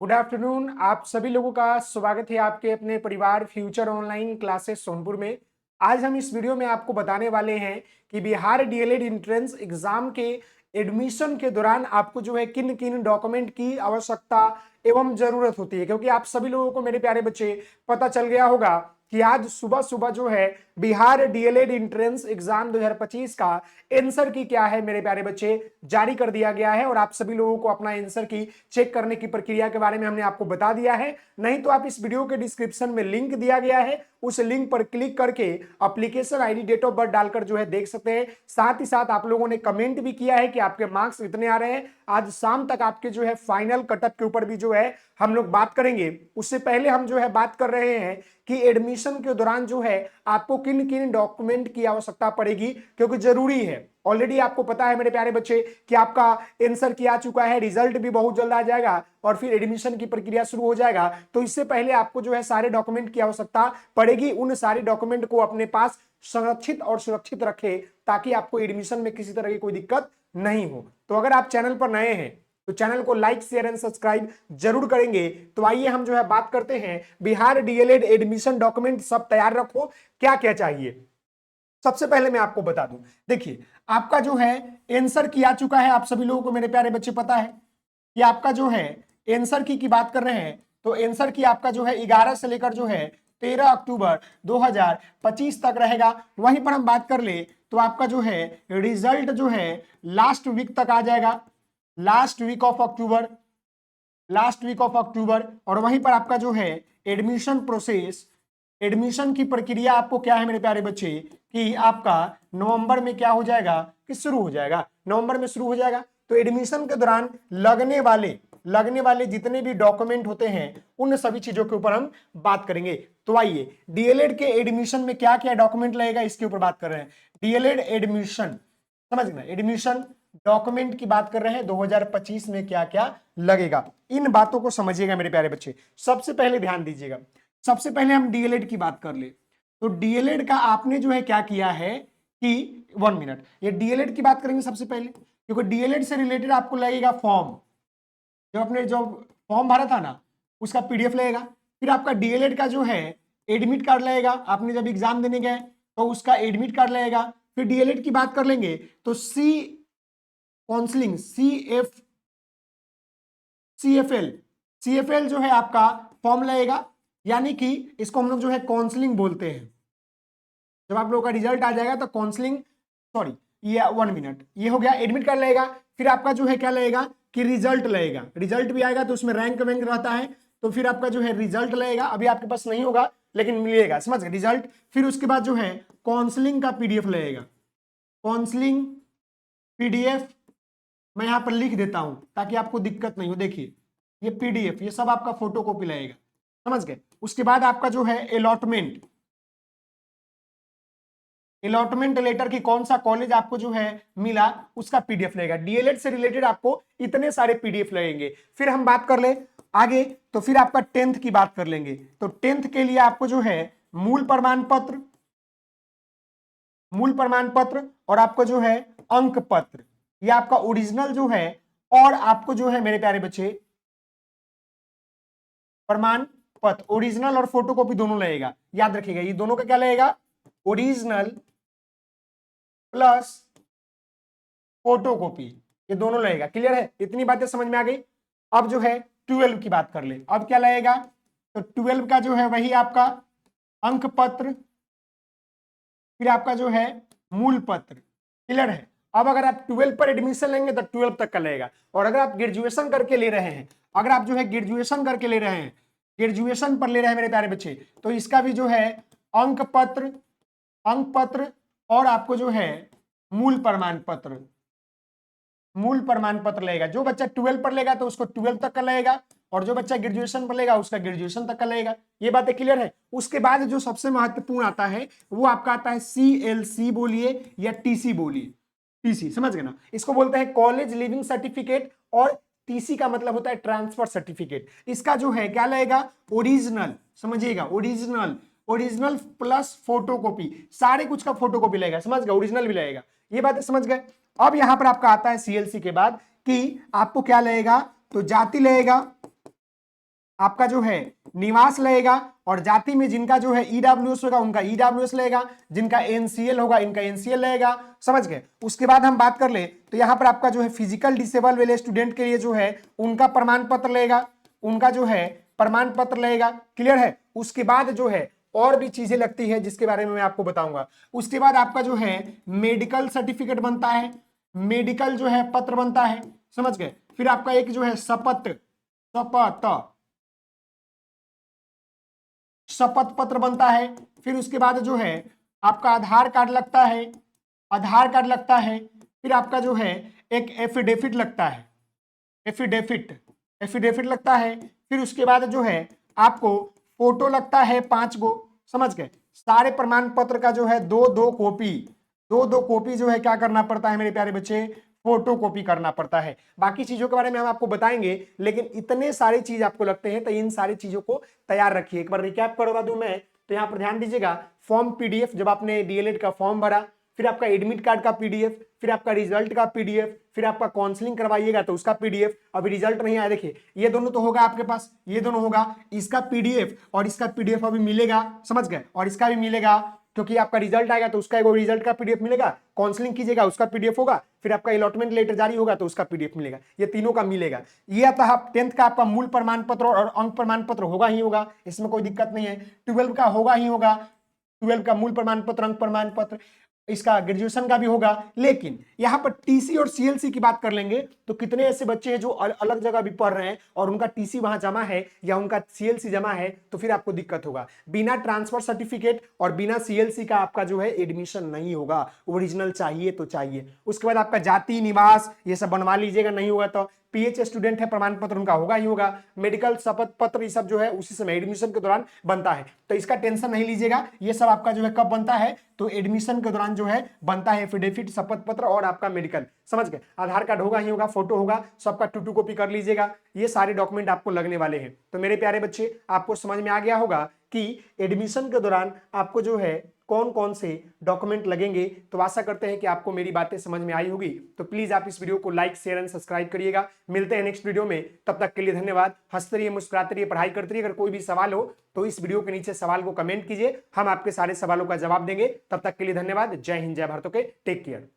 Good afternoon. आप सभी लोगों का स्वागत है आपके अपने परिवार फ्यूचर ऑनलाइन क्लासेस सोनपुर में। आज हम इस वीडियो में आपको बताने वाले हैं कि बिहार डीएलएड एंट्रेंस एग्जाम के एडमिशन के दौरान आपको जो है किन किन डॉक्यूमेंट की आवश्यकता एवं जरूरत होती है, क्योंकि आप सभी लोगों को मेरे प्यारे बच्चे पता चल गया होगा कि आज सुबह सुबह जो है बिहार डीएलएड एंट्रेंस एग्जाम 2025 का आंसर की क्या है मेरे प्यारे बच्चे जारी कर दिया गया है। और आप सभी लोगों को अपना आंसर की चेक करने की प्रक्रिया के बारे में हमने आपको बता दिया है। नहीं तो आप इस वीडियो के डिस्क्रिप्शन में लिंक दिया गया है, उस लिंक पर क्लिक करके application ID date of birth डालकर जो है देख सकते हैं। साथ ही साथ आप लोगों ने कमेंट भी किया है कि आपके मार्क्स इतने आ रहे हैं। आज शाम तक आपके जो है फाइनल कटअप के ऊपर भी जो है हम लोग बात करेंगे। उससे पहले हम जो है बात कर रहे हैं कि एडमिशन के दौरान जो है आपको किन किन डॉक्यूमेंट की आवश्यकता पड़ेगी, क्योंकि जरूरी है। ऑलरेडी आपको पता है मेरे प्यारे बच्चे कि आपका आंसर की आ चुका है, रिजल्ट भी बहुत जल्द आ जाएगा और फिर एडमिशन की प्रक्रिया शुरू हो जाएगा। तो इससे पहले आपको जो है सारे डॉक्यूमेंट की आवश्यकता पड़ेगी। उन सारे डॉक्यूमेंट को अपने पास संरक्षित और सुरक्षित रखें ताकि आपको एडमिशन में किसी तरह की कोई दिक्कत नहीं हो। तो अगर आप चैनल पर नए हैं तो चैनल को लाइक शेयर एंड सब्सक्राइब जरूर करेंगे। तो आइए हम जो है बात करते हैं बिहार डीएलएड एडमिशन डॉक्यूमेंट सब तैयार रखो, क्या क्या चाहिए। सबसे पहले मैं आपको बता दूं, देखिए आपका जो है आंसर की आ चुका है। आप सभी लोगों को मेरे प्यारे बच्चे पता है कि आपका जो है आंसर की बात कर रहे हैं तो आंसर की आपका जो है 11 से लेकर जो है 13 अक्टूबर 2025 तक रहेगा। वहीं पर हम बात कर ले तो आपका जो है रिजल्ट जो है लास्ट वीक तक आ जाएगा, last week of October, last week of October. और वहीं पर आपका जो है एडमिशन प्रोसेस, एडमिशन की प्रक्रिया आपको क्या है मेरे प्यारे बच्चे कि आपका नवंबर में क्या हो जाएगा कि शुरू हो जाएगा, नवंबर में शुरू हो जाएगा। तो एडमिशन के दौरान लगने वाले जितने भी डॉक्यूमेंट होते हैं उन सभी चीजों के ऊपर हम बात करेंगे। तो आइए डीएलएड के एडमिशन में क्या क्या डॉक्यूमेंट लगेगा इसके ऊपर बात कर रहे हैं। डीएलएड एडमिशन समझना, एडमिशन डॉक्यूमेंट की बात कर रहे हैं 2025 में क्या क्या लगेगा, इन बातों को समझिएगा मेरे प्यारे बच्चे। सबसे पहले ध्यान दीजिएगा, सबसे पहले हम डीएलएड की बात कर ले तो डीएलएड का आपने जो है क्या किया है कि 1 मिनट, ये डीएलएड की बात करेंगे सबसे पहले, क्योंकि डीएलएड से रिलेटेड आपको लगेगा फॉर्म। जब आपने जो फॉर्म भरा था ना उसका पीडीएफ लगेगा। फिर आपका डीएलएड का जो है एडमिट कार्ड लगेगा, आपने जब एग्जाम देने गए तो उसका एडमिट कार्ड लगेगा। फिर डीएलएड की बात कर लेंगे तो सी काउंसलिंग सीएफएल जो है आपका फॉर्म लगेगा, यानी कि इसको हम लोग जो है काउंसलिंग बोलते हैं। जब आप लोगों का रिजल्ट आ जाएगा तो काउंसलिंग, सॉरी ये 1 मिनट, ये हो गया एडमिट कार्ड लगेगा। फिर आपका जो है क्या लगेगा कि रिजल्ट लगेगा, रिजल्ट भी आएगा तो उसमें रैंक वैंक रहता है, तो फिर आपका जो है रिजल्ट लगेगा। अभी आपके पास नहीं होगा लेकिन मिलेगा, समझ गए रिजल्ट। फिर उसके बाद जो है काउंसलिंग का पीडीएफ लगेगा, काउंसलिंग पीडीएफ मैं यहां पर लिख देता हूं ताकि आपको दिक्कत नहीं हो। देखिए ये पीडीएफ, ये सब आपका फोटो कॉपी लगेगा, समझ गए। उसके बाद आपका जो है अलॉटमेंट, अलॉटमेंट लेटर की कौन सा कॉलेज आपको जो है मिला उसका पीडीएफ लगेगा। डीएलएड से रिलेटेड आपको इतने सारे पीडीएफ लगेंगे। फिर हम बात कर ले आगे तो फिर आपका 10th की बात कर लेंगे। तो 10th के लिए आपको जो है मूल प्रमाण पत्र, मूल प्रमाण पत्र और आपको जो है अंक पत्र, ये आपका ओरिजिनल जो है, और आपको जो है मेरे प्यारे बच्चे प्रमाण पत्र ओरिजिनल और फोटोकॉपी दोनों लगेगा। याद रखिएगा ये दोनों का क्या लगेगा, ओरिजिनल प्लस फोटोकॉपी, ये दोनों लगेगा। क्लियर है, इतनी बातें समझ में आ गई। अब जो है 12 की बात कर ले, अब क्या लगेगा तो 12 का जो है वही आपका अंक पत्र, फिर आपका जो है मूल पत्र। क्लियर है। अब अगर आप 12 पर एडमिशन लेंगे तो 12 तक का लगेगा। और अगर आप ग्रेजुएशन करके ले रहे हैं, अगर आप जो है ग्रेजुएशन करके ले रहे हैं, ग्रेजुएशन पर ले रहे हैं मेरे प्यारे बच्चे, तो इसका भी जो है अंक पत्र, अंक पत्र और आपको जो है मूल प्रमाण पत्र, मूल प्रमाण पत्र लगेगा। जो बच्चा 12 पर लेगा तो उसको 12 तक का लगेगा, और जो बच्चा ग्रेजुएशन पर लेगा उसका ग्रेजुएशन तक का लगेगा। ये बातें क्लियर है। उसके बाद जो सबसे महत्वपूर्ण आता है वो आपका आता है सीएलसी बोलिए या टीसी बोलिए, टीसी समझ गए ना, इसको बोलते हैं कॉलेज लिविंग सर्टिफिकेट, और टीसी का मतलब होता है ट्रांसफर सर्टिफिकेट। इसका जो है क्या लगेगा, ओरिजिनल, समझिएगा ओरिजिनल, ओरिजिनल प्लस फोटोकॉपी, सारे कुछ का फोटोकॉपी लगेगा, समझ गए, ओरिजिनल भी लगेगा। ये बात समझ गए। अब यहां पर आपका आता है सीएलसी के बाद कि आपको क्या लगेगा तो जाति लगेगा, आपका जो है निवास लगेगा, और जाति में जिनका जो है ईडब्ल्यूएस होगा उनका ईडब्ल्यूएस लगेगा, जिनका एनसीएल होगा इनका एनसीएल लगेगा। समझ गए। उसके बाद हम बात कर ले तो यहाँ पर आपका जो है फिजिकल डिसेबल वाले स्टूडेंट के लिए जो है उनका प्रमाण पत्र लगेगा, उनका जो है प्रमाण पत्र लगेगा। क्लियर है। उसके बाद जो है और भी चीजें लगती है जिसके बारे में मैं आपको बताऊंगा। उसके बाद आपका जो है मेडिकल सर्टिफिकेट बनता है, मेडिकल जो है पत्र बनता है। समझ गए। फिर आपका एक जो है शपथ शपथ शपथ पत्र बनता है। फिर उसके बाद जो है आपका आधार कार्ड लगता है, आधार कार्ड लगता है। फिर आपका जो है एक एफिडेविट लगता है, एफिडेविट एफिडेविट लगता है। फिर उसके बाद जो है आपको फोटो लगता है 5 गो। समझ गए। सारे प्रमाण पत्र का जो है दो दो कॉपी जो है क्या करना पड़ता है मेरे प्यारे बच्चे, फोटो कॉपी करना पड़ता है। बाकी चीजों के बारे में हम आपको बताएंगे, लेकिन इतने सारे चीज आपको लगते हैं तो इन सारी चीजों को तैयार रखिए। एक बार रिकैप करवा दूं मैं, तो यहाँ पर ध्यान दीजिएगा, फॉर्म पीडीएफ जब आपने डीएलएड का फॉर्म भरा, फिर आपका एडमिट कार्ड का पीडीएफ, फिर आपका रिजल्ट का पीडीएफ, फिर आपका काउंसलिंग करवाइएगा तो उसका पीडीएफ। अभी रिजल्ट नहीं आया, देखिए ये दोनों तो होगा आपके पास, ये दोनों होगा, इसका पीडीएफ और इसका पीडीएफ अभी मिलेगा। समझ गए। और इसका भी मिलेगा, क्योंकि आपका रिजल्ट आएगा तो उसका एक रिजल्ट का पीडीएफ मिलेगा, काउंसलिंग कीजिएगा उसका पीडीएफ होगा, फिर आपका अलॉटमेंट लेटर जारी होगा तो उसका पीडीएफ मिलेगा। ये तीनों का मिलेगा। ये आता है 10th का आपका मूल प्रमाण पत्र और अंक प्रमाण पत्र होगा ही होगा, इसमें कोई दिक्कत नहीं है। 12 का होगा ही होगा, 12 का मूल प्रमाण पत्र, अंक प्रमाण पत्र, इसका ग्रेजुएशन का भी होगा। लेकिन यहां पर टीसी और सीएलसी की बात कर लेंगे तो कितने ऐसे बच्चे हैं जो अलग जगह भी पढ़ रहे हैं और उनका टीसी वहां जमा है या उनका सीएलसी जमा है, तो फिर आपको दिक्कत होगा। बिना ट्रांसफर सर्टिफिकेट और बिना सीएलसी का आपका जो है एडमिशन नहीं होगा, ओरिजिनल चाहिए तो चाहिए। उसके बाद आपका जाति निवास ये सब बनवा लीजिएगा, नहीं होगा तो पीएच स्टूडेंट है प्रमाण पत्र उनका होगा ही होगा। मेडिकल शपथ पत्र ये सब जो है उसी समय एडमिशन के दौरान बनता है, तो इसका टेंशन नहीं लीजिएगा। ये सब आपका जो है कब बनता है, तो एडमिशन के दौरान जो है बनता है एफिडेविट, शपथ पत्र और आपका मेडिकल। समझ गए। आधार कार्ड होगा ही होगा, फोटो होगा, सबका 2 कॉपी कर लीजिएगा। ये सारे डॉक्यूमेंट आपको लगने वाले हैं। तो मेरे प्यारे बच्चे आपको समझ में आ गया होगा कि एडमिशन के दौरान आपको जो है कौन कौन से डॉक्यूमेंट लगेंगे। तो आशा करते हैं कि आपको मेरी बातें समझ में आई होगी। तो प्लीज आप इस वीडियो को लाइक शेयर एंड सब्सक्राइब करिएगा। मिलते हैं नेक्स्ट वीडियो में, तब तक के लिए धन्यवाद। हंसते रहिए, मुस्कुराते रहिए, पढ़ाई करते रहिए। अगर कोई भी सवाल हो तो इस वीडियो के नीचे सवाल को कमेंट कीजिए, हम आपके सारे सवालों का जवाब देंगे। तब तक के लिए धन्यवाद। जय हिंद, जय भारत। Take care.